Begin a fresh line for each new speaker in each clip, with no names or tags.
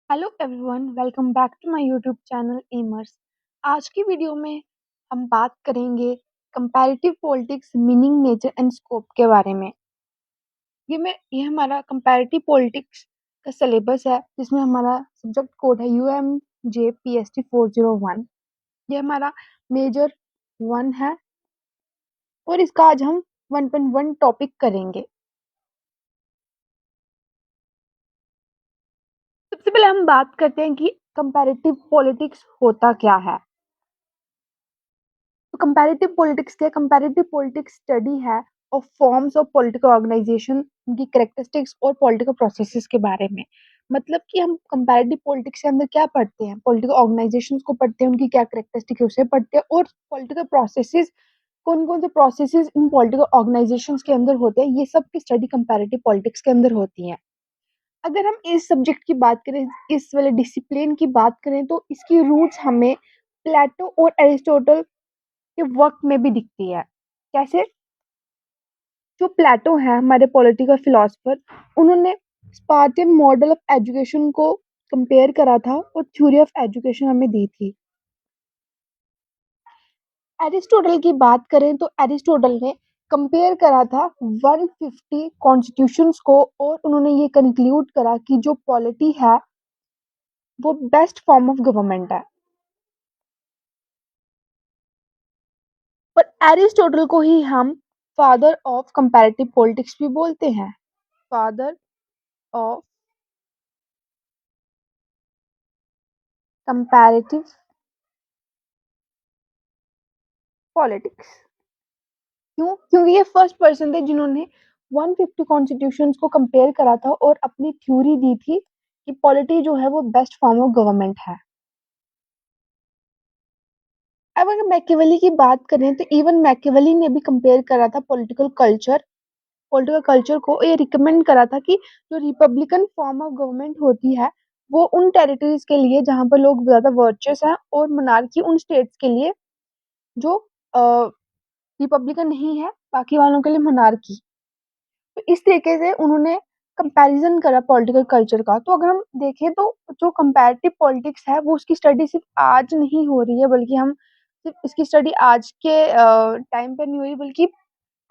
Hello everyone, welcome back to my YouTube channel Aimers. आज की video में हम बात करेंगे comparative politics meaning, nature and scope के बारे में। ये हमारा कंपैरेटिव पॉलिटिक्स का सिलेबस है, जिसमें हमारा सब्जेक्ट कोड है UMJ PST 401। ये हमारा मेजर 1 है और इसका आज हम 1.1 टॉपिक करेंगे। सबसे पहले हम बात करते हैं कि कंपैरेटिव पॉलिटिक्स होता क्या है। तो कंपैरेटिव पॉलिटिक्स क्या है? कंपैरेटिव पॉलिटिक्स स्टडी है of forms of political organisation, उनकी कैरेक्टरिस्टिक्स और पॉलिटिकल प्रोसेसेस के बारे में। मतलब कि हम कंपैरेटिव पॉलिटिक्स के अंदर क्या पढ़ते हैं? पॉलिटिकल ऑर्गेनाइजेशंस को पढ़ते हैं, उनकी क्या कैरेक्टरिस्टिक्स है उसे पढ़ते हैं, और पॉलिटिकल प्रोसेसेस, कौन कौन से प्रोसेसेस इन पॉलिटिकल ऑर्गेनाइजेशंस के अंदर होते हैं, ये सब की स्टडी कंपैरेटिव पॉलिटिक्स के अंदर होती है। अगर हम इस सब्जेक्ट की बात करें, इस वाले डिसिप्लिन की बात करें, तो इसकी रूट्स हमें प्लेटो और एरिस्टोटल के वर्क में भी दिखती है। कैसे? जो प्लेटो है हमारे पॉलिटिकल फिलोसफर, उन्होंने स्पार्टन मॉडल ऑफ एजुकेशन को कंपेयर करा था और थ्योरी ऑफ एजुकेशन हमें दी थी। एरिस्टोटल की बात करें तो एरिस्टोटल ने कंपेयर करा था 150 कॉन्स्टिट्यूशंस को, और उन्होंने ये कंक्लूड करा कि जो पॉलिटी है वो बेस्ट फॉर्म ऑफ गवर्नमेंट है। पर एरिस्टोटल को ही हम फादर ऑफ कंपैरेटिव पॉलिटिक्स भी बोलते हैं। Father of comparative politics. क्यों? क्योंकि ये फर्स्ट पर्सन थे जिन्होंने 150 कॉन्स्टिट्यूशंस को कंपेयर करा था और अपनी थ्योरी दी थी कि पॉलिटी जो है वो बेस्ट फॉर्म ऑफ गवर्नमेंट है। अब अगर मैकियावेली की बात करें तो इवन मैकियावेली ने भी कंपेयर करा था पॉलिटिकल कल्चर को, ये रिकमेंड करा था कि जो रिपब्लिकन फॉर्म ऑफ गवर्नमेंट होती है वो उन टेरिटरीज के लिए जहां पर लोग ज्यादा वर्चस हैं, और मोनार्की उन स्टेट्स के लिए जो रिपब्लिकन नहीं है, बाकी वालों के लिए मोनार्की। तो इस तरीके से उन्होंने कंपैरिजन करा पॉलिटिकल कल्चर का। तो अगर हम देखें तो जो कंपैरेटिव पॉलिटिक्स है वो उसकी स्टडी सिर्फ आज नहीं हो रही है, बल्कि हम सिर्फ इसकी स्टडी आज के टाइम पर नहीं हो रही, बल्कि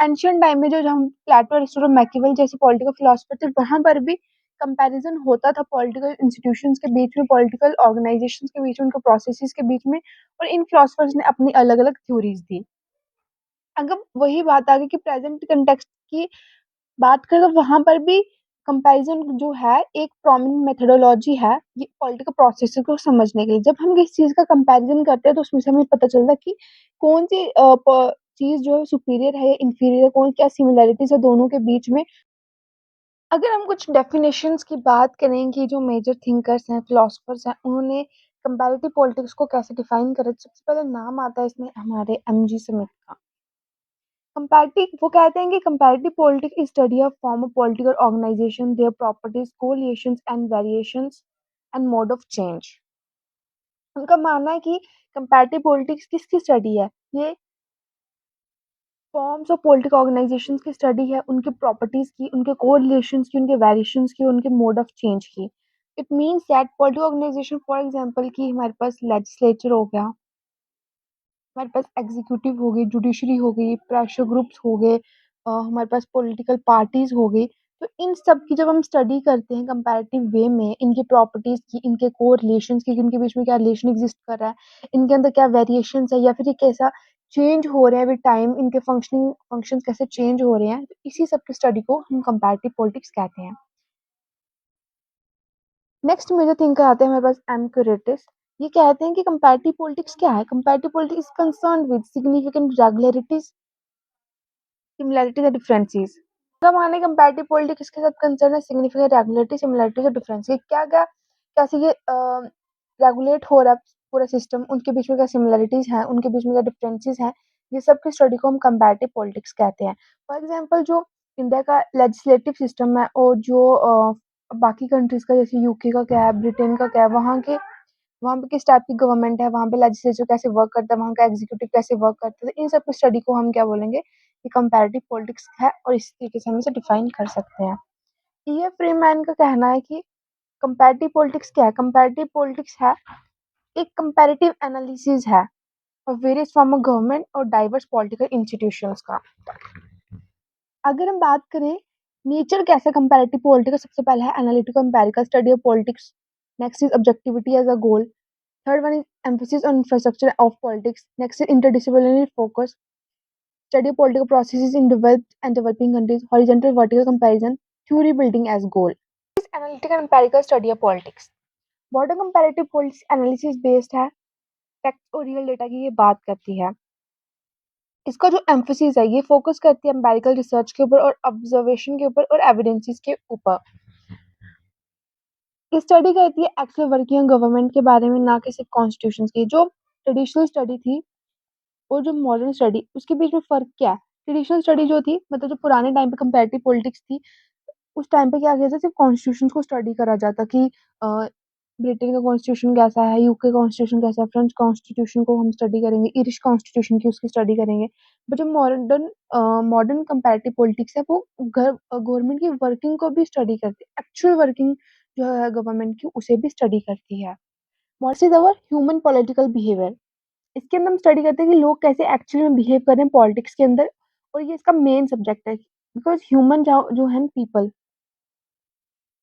एंशियंट टाइम में जो हम प्लेटो, अरिस्टोटल, मैकियावेली जैसे पॉलिटिकल फिलोसफर थे, वहां पर भी कंपैरिजन होता था पॉलिटिकल इंस्टीट्यूशंस के बीच में, पॉलिटिकल ऑर्गेनाइजेशंस के बीच में, उनके प्रोसेसेस के बीच में, और इन फिलोसफर्स ने अपनी अलग अलग थ्योरीज दी। अगर वही बात आ गई कि प्रेजेंट कंटेक्स्ट की बात करें तो वहां पर भी कंपैरिजन जो है एक प्रोमिनेंट मेथोडोलॉजी है ये पॉलिटिकल प्रोसेस को समझने के लिए। जब हम किसी चीज का कंपैरिजन करते हैं तो उसमें से हमें पता चलता है कि कौन सी चीज जो है सुपीरियर है या इंफीरियर है, कौन क्या सिमिलैरिटीज है दोनों के बीच में। अगर हम कुछ डेफिनेशंस की बात करें कि जो मेजर थिंकर्स हैं, फिलोसफर्स हैं, उन्होंने कंपैरेटिव पॉलिटिक्स को कैसे डिफाइन करा, तो सबसे पहले नाम आता है इसमें हमारे MG स्मिथ का। कंपैरेटिव, वो कहते हैं कि comparative politics is study of form of political organisation, their properties, correlations and variations and mode of change. उनका मानना है कि कंपैरेटिव पॉलिटिक्स किसकी स्टडी है? ये फॉर्म्स ऑफ पॉलिटिकल ऑर्गेनाइजेशंस की स्टडी है, उनके प्रॉपर्टीज की, उनके कोरिलेशंस की, उनके वेरिएशंस की, उनके मोड ऑफ चेंज की। It means that political organisation, for example कि हमारे पास लेजिस्लेचर हो गया, हमारे पास एग्जीक्यूटिव हो गई, जुडिशरी हो गई, प्रेशर ग्रुप्स हो गए, हमारे पास पॉलिटिकल पार्टीज हो गई। तो इन सब की जब हम स्टडी करते हैं कंपैरेटिव वे में, इनकी प्रॉपर्टीज की, इनके को रिलेशंस की, इनके बीच में क्या रिलेशन एग्जिस्ट कर रहा है, इनके अंदर क्या वेरिएशंस है, या फिर ये कैसा चेंज हो रहे हैं विद टाइम, इनके फंक्शंस कैसे चेंज हो रहे हैं, तो इसी सब की स्टडी को हम कंपैरेटिव पॉलिटिक्स कहते हैं। नेक्स्ट मेजर थिंकर आते हैं हमारे पास एमक्यूरेटिस। ये कहते हैं कि कंपैरेटिव पॉलिटिक्स क्या है? Comparative politics concern with significant regularities, similarities और डिफरेंसेस। का माने कंपैरेटिव पॉलिटिक्स के साथ कंसर्न है सिग्निफिकेंट रेगुलरिटी, सिमिलैरिटीज और डिफरेंस। क्या क्या कैसे ये रेगुलेट हो रहा है पूरा सिस्टम, उनके बीच में क्या सिमिलैरिटीज हैं, उनके बीच में क्या डिफरेंसेस हैं, ये सब की स्टडी को हम कंपैरेटिव पॉलिटिक्स कहते हैं। फॉर एग्जांपल जो इंडिया का लेजिस्लेटिव सिस्टम है और जो बाकी कंट्रीज का, जैसे यूके का क्या है, ब्रिटेन का क्या है, वहाँ पे किस टाइप की गवर्नमेंट है, वहाँ पे लेजिस्लेचर कैसे वर्क करता है, वहाँ का एग्जीक्यूटिव कैसे वर्क करता है, तो इन सब की स्टडी को हम क्या बोलेंगे? ये कंपैरेटिव पॉलिटिक्स है, और इस तरीके से हम इसे डिफाइन कर सकते हैं। ये फ्रीमैन का कहना है कि कंपैरेटिव पॉलिटिक्स क्या है? कंपैरेटिव पॉलिटिक्स है एक कंपैरेटिव एनालिसिस है of various form of government और डाइवर्स पॉलिटिकल इंस्टीट्यूशंस का। अगर हम बात करें नेचर कैसा कंपैरेटिव पॉलिटिक्स, सबसे पहला है analytical empirical study of politics, next is objectivity as a goal, third one is emphasis on infrastructure of politics, next is interdisciplinary focus, study of political processes in developed and developing countries, horizontal vertical comparison, theory building as goal. Is analytical and empirical study of politics. What a comparative politics analysis based है fact और real data की ये बात करती है। इसका जो emphasis है ये फोकस करती है एम्पिरिकल रिसर्च के ऊपर और ऑब्जर्वेशन के ऊपर और एविडेंसेस के ऊपर। ये स्टडी करती है एक्चुअल वर्किंग गवर्नमेंट के बारे में, ना कि सिर्फ कॉन्स्टिट्यूशन की। जो ट्रेडिशनल स्टडी थी और जो मॉडर्न स्टडी, उसके बीच में फर्क क्या है? ट्रेडिशनल स्टडी जो थी, मतलब जो पुराने टाइम पे कंपैरेटिव पॉलिटिक्स थी, उस टाइम पे क्या किया जाता, सिर्फ कॉन्स्टिट्यूशन को स्टडी करा जाता कि ब्रिटेन का कॉन्स्टिट्यूशन कैसा है, यूके कॉन्स्टिट्यूशन कैसा है, फ्रेंच कॉन्स्टिट्यूशन को हम स्टडी करेंगे, irish कॉन्स्टिट्यूशन की उसकी स्टडी करेंगे। बट जो मॉडर्न कंपैरेटिव पॉलिटिक्स है वो गवर्नमेंट की वर्किंग को भी स्टडी करती है, एक्चुअल वर्किंग जो है गवर्नमेंट की उसे भी स्टडी करती है। What is our human political behaviour, इसके अंदर हम स्टडी करते हैं कि लोग कैसे एक्चुअली में बिहेव कर रहे हैं पॉलिटिक्स के अंदर, और ये इसका मेन सब्जेक्ट है बिकॉज ह्यूमन जो है पीपल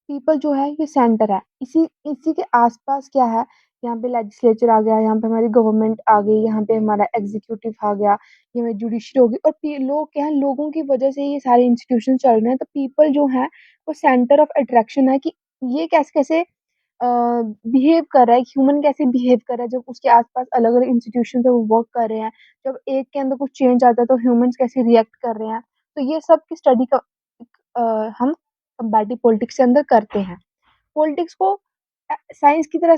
पीपल जो है ये सेंटर है। इसी इसी के आसपास क्या है, यहाँ पे लेजिस्लेचर आ गया, यहाँ पे हमारी गवर्नमेंट आ गई, यहाँ पे हमारा एग्जीक्यूटिव आ गया, ये हमारी जुडिशरी होगी, और लोग क्या है, लोगों की वजह से ये सारे इंस्टीट्यूशन चल रहे हैं। तो पीपल जो है वो सेंटर ऑफ अट्रैक्शन है कि ये कैसे कैसे बिहेव कर रहा है, ह्यूमन कैसे बिहेव कर रहा है जब उसके आसपास अलग अलग इंस्टीट्यूशन से वो वर्क कर रहे हैं, जब एक के अंदर कुछ चेंज आता है तो ह्यूमंस कैसे रिएक्ट कर रहे हैं। तो ये सब की स्टडी का हम कंपैरेटिव पॉलिटिक्स के अंदर करते हैं। पॉलिटिक्स को साइंस की तरह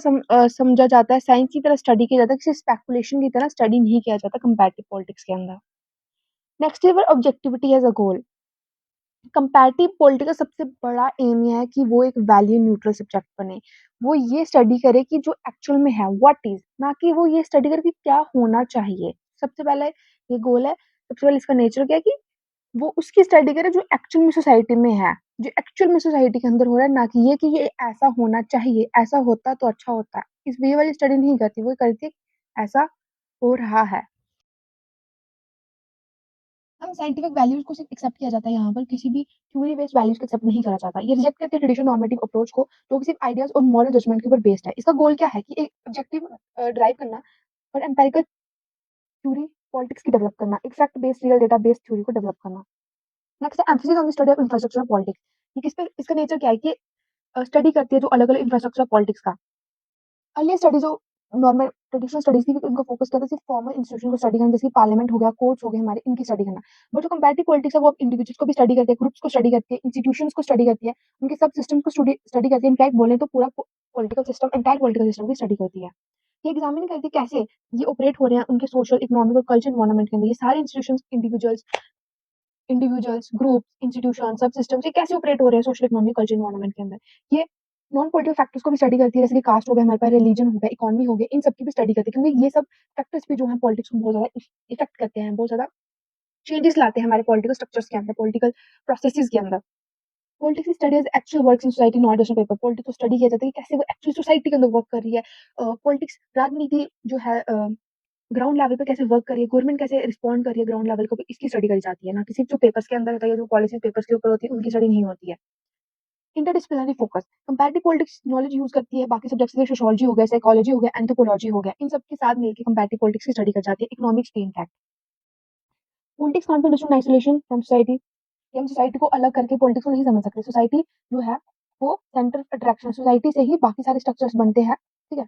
समझा जाता है, साइंस की तरह स्टडी किया जाता है, किसी स्पेकुलेशन की तरह स्टडी नहीं किया जाता कंपैरेटिव पॉलिटिक्स के अंदर। Next level objectivity as a goal. Comparative politics का सबसे बड़ा एम ये है कि वो एक वैल्यू न्यूट्रल सब्जेक्ट बने। वो ये स्टडी करे कि जो एक्चुअल में है व्हाट इज, ना कि वो ये स्टडी करे कि क्या होना चाहिए। सबसे पहले ये गोल है। सबसे पहले इसका नेचर क्या है कि वो उसकी स्टडी करे जो एक्चुअल में सोसाइटी में है, जो एक्चुअल में सोसाइटी के अंदर हो रहा है, ना कि ये ऐसा होना चाहिए, ऐसा होता तो अच्छा होता। इस वे वाली स्टडी नहीं करती, वो करती है ऐसा हो रहा है। हम साइंटिफिक वैल्यूज को सिर्फ एक्सेप्ट किया जाता है, यहाँ पर किसी भी थ्योरी बेस्ड वैल्यूज को एक्सेप्ट नहीं करा जाता। ये रिजेक्ट करते हैं ट्रेडिशनल नॉर्मेटिव अप्रोच को, जो कि सिर्फ आइडियाज और मॉरल जजमेंट के ऊपर बेस्ड है। इसका गोल क्या है कि एक ऑब्जेक्टिव ड्राइव करना और एम्पिरिकल थ्योरी पॉलिटिक्स की डेवलप करना, एक fact based real data based theory को डेवलप करना। नेक्स्ट है emphasis on the study of infrastructure of politics. ये किस पे, इसका नेचर क्या है कि स्टडी करती है जो अलग अलग इंफ्रास्ट्रक्चर ऑफ पॉलिटिक्स का। अर्लियर स्टडी जो नॉर्मल ट्रेडिशनल स्टडीज थी, उनको फोकस किया था सिर्फ फॉर्मल इंस्टीट्यूशन को स्टडी करना, जैसे पार्लियामेंट हो गया, कोर्ट्स हो गए हमारे, इनकी स्टडी करना। बट जो कंपैरेटिव पॉलिटिक्स है वो इंडिविजुअल्स को भी स्टडी करती है, ग्रुप्स को स्टडी करती है, इंस्टीट्यूशंस को स्टडी करती है, उनके सब सिस्टम को स्टडी करती है। इनफैक्ट बोले तो पूरा political system, entire political system की स्टडी करती है। ये एग्जामिन करती है कैसे ये ऑपरेट हो रहे हैं उनके सोशल, इकोनॉमिक और कल्चर एनवायरनमेंट के अंदर। ये सारे इंस्टीट्यूशंस, इंडिविजुअल्स, ग्रुप्स, इंस्टीट्यूशन, सब सिस्टम्स, ये कैसे ऑपरेट हो रहे हैं सोशल, इकोनॉमिक, कल्चर एनवायरनमेंट के अंदर। ये नॉन पॉलिटिकल फैक्टर्स को भी स्टडी करती है, जैसे कि कास्ट हो गया हमारे पास, रिलीजन हो गया, इकोनॉमी हो गया, इन सब की भी स्टडी करती है, क्योंकि ये सब फैक्टर्स भी जो है पॉलिटिक्स को बहुत ज्यादा इफेक्ट करते हैं, बहुत ज्यादा चेंजेस लाते हैं हमारे पॉलिटिकल स्ट्रक्चर्स के अंदर, पॉलिटिकल प्रोसेसेस के अंदर। Politics studies actual works in society, not just paper. Politics को स्टडी किया जाता है कि कैसे वो एक्चुअली सोसाइटी के अंदर वर्क कर रही है। पॉलिटिक्स राजनीति जो है ग्राउंड लेवल पे कैसे वर्क कर रही है, गवर्नमेंट कैसे रिस्पॉन्ड कर रही है ग्राउंड लेवल को, इसकी स्टडी करी जाती है, ना कि सिर्फ जो पेपर्स के अंदर होता है या जो पॉलिसी पेपर्स के ऊपर होती है उनकी स्टडी नहीं होती है। Interdisciplinary focus. Comparative politics knowledge use करती है बाकी सब्जेक्ट्स जैसे सोशियोलॉजी हो गया, साइकोलॉजी हो गया, एंथ्रोपोलॉजी हो गया, इन सब के साथ मिलकर कंपैरेटिव पॉलिटिक्स की स्टडी कर जाती है। इकोनॉमिक्स की impact. Politics can't be understood in isolation from society. हम सोसाइटी को अलग करके पॉलिटिक्स को नहीं समझ सकते। सोसाइटी जो है वो सेंटर ऑफ अट्रैक्शन, सोसाइटी से ही बाकी सारे स्ट्रक्चर्स बनते हैं, ठीक है।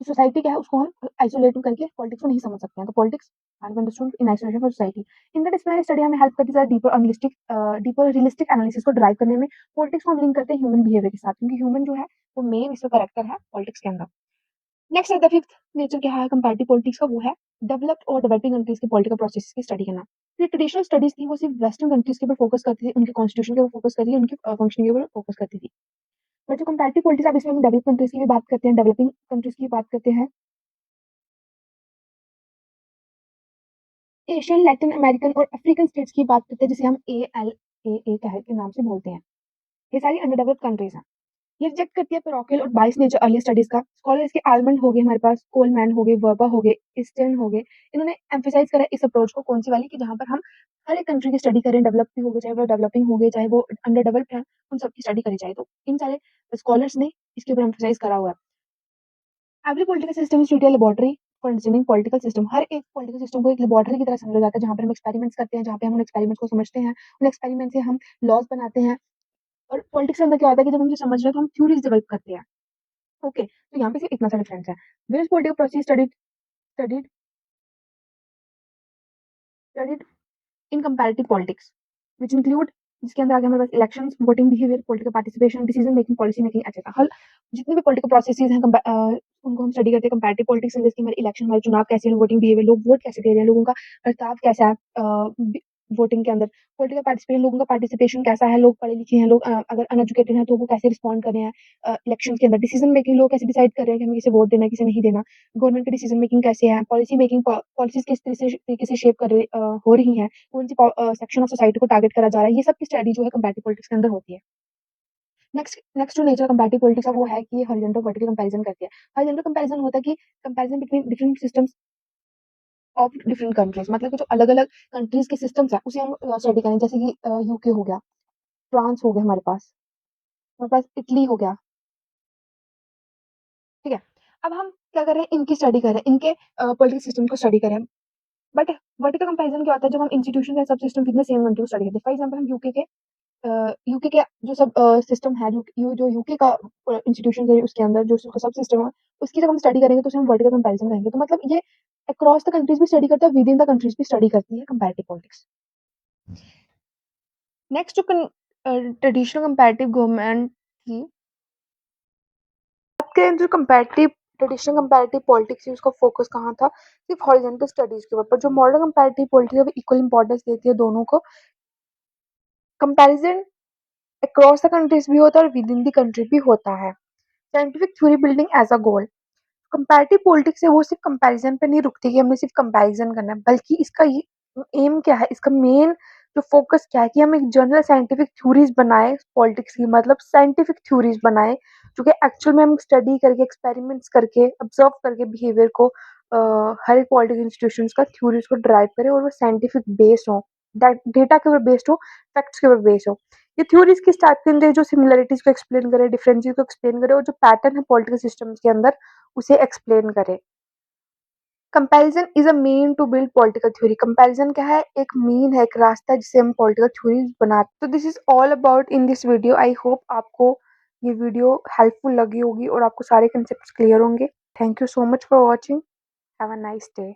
सोसाइटी क्या है उसको हम आइसोलेट करके पॉलिटिक्स को नहीं समझ सकते हैं। तो politics can be understood in isolation from society. Interdisciplinary study हमें हेल्प करती है डीपर रियलिस्टिक एनालिसिस को ड्राइव करने में। पॉलिटिक्स को हम लिंक करते हैं ह्यूमन बिहेवियर के साथ, क्योंकि ह्यूमन जो है वो मेन इसका करेक्टर है पॉलिटिक्स के अंदर। नेक्स्ट है द फिफ्थ नेचर क्या है कंपैरेटिव पॉलिटिक्स का, वो है डेवलप्ड और डेवलपिंग कंट्रीज के पॉलिटिकल प्रोसेस की स्टडी करना। जो ट्रेडिशनल स्टडीज थी वो सिर्फ वेस्टर्न कंट्रीज के ऊपर फोकस करती थी, उनके कॉन्स्टिट्यूशन के ऊपर फोकस करती थी, उनके फंक्शनिंग के ऊपर फोकस करती थी। बट जो कंपैरेटिव पॉलिटिक्स, अब इसमें हम डेवलप कंट्रीज की भी बात करते हैं, डेवलपिंग कंट्रीज की बात करते हैं, एशियन, लैटिन अमेरिकन और अफ्रीकन स्टेट्स की बात करते हैं, जिसे हम ALAA के नाम से बोलते हैं। ये सारी अंडर डेवलप्ड कंट्रीज हैं। ये रिजेक्ट करती है पेरोकियल और बाइस नेचर अर्ली स्टडीज का। स्कॉलर्स के आलमंड हो गए, हमारे पास कोलमैन हो गए, वर्बा हो गए, ईस्टर्न हो गए। इन्होंने एम्फेसाइज करा इस अप्रोच को, कौन सी वाली, कि जहाँ पर हम हर एक कंट्री की स्टडी करें, डेवलप भी हो गए, चाहे वो डेवलपिंग हो गए, चाहे वो अंडर डेवलप्ड है, उन सबकी स्टडी करी जाए। तो इन सारे स्कॉलर्स ने इसके ऊपर एम्फेसाइज करा हुआ है। Every political system is treated laboratory for understanding political system. हर एक पॉलिटिकल सिस्टम को एक लेबोरेटरी की तरह समझा जाता है, जहाँ पर हम एक्सपेरिमेंट्स करते हैं, जहाँ पे हम उन एक्सपेरिमेंट्स को समझते हैं, उन एक्सपेरिमेंट से हम लॉज बनाते हैं। और पॉलिटिक्स के अंदर क्या होता है कि जब हम समझ रहे हैं तो हम थ्योरीज डेवलप करते हैं। ओके, तो यहाँ पे सिर्फ इतना सा डिफरेंस है। Where political process studied studied studied in comparative politics which include, जिसके अंदर आगे हमारे पास elections, voting behaviour, political participation, decision making, policy making, etcetera. हल जितने भी पॉलिटिकल प्रोसेसेस हैं उनको हम स्टडी करते हैं कंपैरेटिव पॉलिटिक्स में। जैसे हमारे इलेक्शन, हमारे चुनाव कैसे हैं, वोटिंग बिहेवियर, लोग वोट कैसे दे रहे हैं, लोगों का बर्ताव कैसा है वोटिंग के अंदर, पॉलिटिकल पार्टिसिपेशन, लोगों का पार्टिसिपेशन कैसा है, लोग पढ़े लिखे हैं, लोग अगर अनएजुकेटेड हैं तो वो कैसे रिस्पॉन्ड कर रहे हैं इलेक्शन के अंदर, डिसीजन मेकिंग, लोग कैसे डिसाइड कर रहे हैं कि हमें किसे वोट देना है, किसे नहीं देना, गवर्नमेंट की डिसीजन मेकिंग कैसे है, पॉलिसी मेकिंग, पॉलिसीज किस तरीके से शेप कर हो रही हैं, कौन सी सेक्शन ऑफ सोसाइटी को टारगेट करा जा रहा है, ये सब की स्टडी जो है कंपैरेटिव पॉलिटिक्स के अंदर होती है। नेक्स्ट नेक्स्ट जो नेचर कंपैरेटिव पॉलिटिक्स है वो है कि हॉरिजॉन्टल वर्टिकल कंपैरिजन करती है। हॉरिजॉन्टल कंपैरिजन होता है कि comparison between different systems of different countries, मतलब कि जो अलग अलग कंट्रीज के सिस्टम्स है उसे हम स्टडी करें। जैसे कि यूके हो गया, फ्रांस हो गया, हमारे पास इटली हो गया, ठीक है। अब हम क्या कर रहे हैं, इनकी स्टडी कर रहे हैं, इनके पॉलिटिकल सिस्टम को स्टडी करें। बट वर्टिकल कंपैरिजन क्या होता है, जब हम इंस्टीट्यूशन या सब system with the same country को स्टडी करते हैं। फॉर एग्जांपल हम यूके के जो सब सिस्टम है, जो यूके का इंस्टीट्यूशन है, उसके अंदर जो उसका सब सिस्टम है, उसकी जब हम स्टडी करेंगे तो उसे हम वर्टिकल कंपैरिजन करेंगे। तो मतलब ये अक्रॉस द कंट्रीज भी स्टडी करता है, विद इन द कंट्रीज भी स्टडी करती है कंपैरेटिव पॉलिटिक्स। नेक्स्ट जो ट्रेडिशनल कंपैरेटिव गवर्नमेंट थी, के जो कंपैरेटिव ट्रेडिशनल कंपैरेटिव पॉलिटिक्स थी, उसका फोकस कहाँ था, सिर्फ हॉरिजॉन्टल स्टडीज के ऊपर। जो मॉडर्न कंपैरेटिव पॉलिटिक्स है वो इक्वल इंपॉर्टेंस देती है दोनों को। कंपैरिजन अक्रॉस द कंट्रीज भी होता है और विद इन द कंट्री भी होता है। Scientific theory building as a goal. Comparative politics है वो सिर्फ कंपैरिजन पे नहीं रुकती कि हमने सिर्फ कंपैरिजन करना है, बल्कि इसका ये एम क्या है, इसका मेन जो फोकस क्या है कि हम एक जनरल साइंटिफिक थ्योरीज बनाए पॉलिटिक्स की, मतलब साइंटिफिक थ्योरीज बनाए जो कि एक्चुअल में हम स्टडी करके, एक्सपेरिमेंट्स करके, ऑब्जर्व करके बिहेवियर को हर एक पॉलिटिकल इंस्टीट्यूशंस का थ्योरीज को ड्राइव करें और वो साइंटिफिक बेस्ड हो, डेटा के ऊपर बेस्ड हो, फैक्ट्स के ऊपर बेस्ड हो। ये थ्योरीज किस टाइप के होंगे, जो सिमिलरिटीज को एक्सप्लेन करे, डिफरेंसेस को एक्सप्लेन करे और जो पैटर्न है पॉलिटिकल सिस्टम्स के अंदर उसे एक्सप्लेन करे। Comparison is a mean to build political theory. Comparison क्या है, एक मीन है, एक रास्ता है जिससे हम पॉलिटिकल थ्योरीज बनाते। तो this is all about in this video. I hope आपको ये वीडियो हेल्पफुल लगी होगी और आपको सारे कंसेप्ट क्लियर होंगे। Thank you so much for watching. Have a nice day.